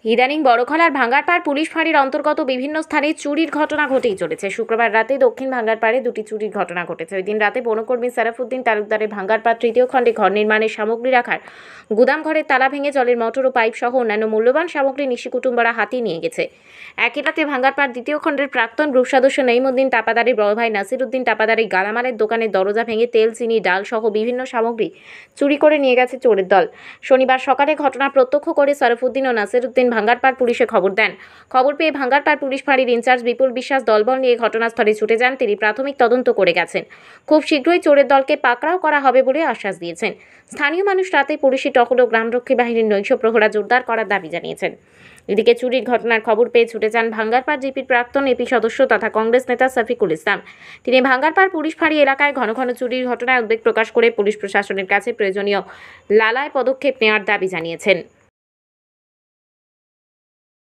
ইদানিং বড়খলার ভাঙ্গারপাড় পুলিশ ফাঁড়ির অন্তর্গত বিভিন্ন স্থানে চুরির ঘটনা ঘটেই চলেছে। শুক্রবার রাতে দক্ষিণ ভাঙ্গারপাড়ে দুটি চুরির ঘটনা ঘটেছে। ওই দিন রাতে বনকর্মী সারাফুদ্দিন তালুকদারের ভাঙ্গারপাড় তৃতীয় খণ্ডে ঘর নির্মাণের সামগ্রী রাখার গুদাম ঘরের তালা ভেঙে জলের মোটর ও পাইপ সহ অন্যান্য মূল্যবান সামগ্রী নিশি কুটুম্বরা হাতিয়ে নিয়ে গেছে। একই রাতে ভাঙ্গারপাড় দ্বিতীয় খণ্ডের প্রাক্তন গ্রুপ সদস্য নঈমুদ্দিন টাপাদারের বড় ভাই নাসিরউদ্দিন টাপাদারের গালামালের দোকানের দরজা ভেঙে তেল, চিনি, ডাল সহ বিভিন্ন সামগ্রী চুরি করে নিয়ে গেছে চোরের দল। শনিবার সকালে ঘটনা প্রত্যক্ষ করে সারাফুদ্দিন ও নাসিরউদ্দিন ভাঙ্গারপাড় পুলিশে খবর দেন। খবর পেয়ে ভাঙ্গারপাড় পুলিশ ফাঁড়ির ইনচার্জ বিপুল বিশ্বাস দলবল নিয়ে ঘটনাস্থলে ছুটে যান। তিনি প্রাথমিক তদন্ত করে গেছেন। খুব শীঘ্রই চোরের দলকে পাকড়াও করা হবে বলে আশ্বাস দিয়েছেন। স্থানীয় মানুষ রাতে পুলিশি টহল ও গ্রামরক্ষী বাহিনীর নৈশ প্রহরা জোরদার করার দাবি জানিয়েছেন। এদিকে চুরির ঘটনার খবর পেয়ে ছুটে যান ভাঙ্গারপাড় জিপির প্রাক্তন এপি সদস্য তথা কংগ্রেস নেতা শফিকুল ইসলাম। তিনি ভাঙ্গারপাড় পুলিশ ফাঁড়ি এলাকায় ঘন ঘন চুরির ঘটনায় উদ্বেগ প্রকাশ করে পুলিশ প্রশাসনের কাছে প্রয়োজনীয় লালায় পদক্ষেপ নেওয়ার দাবি জানিয়েছেন।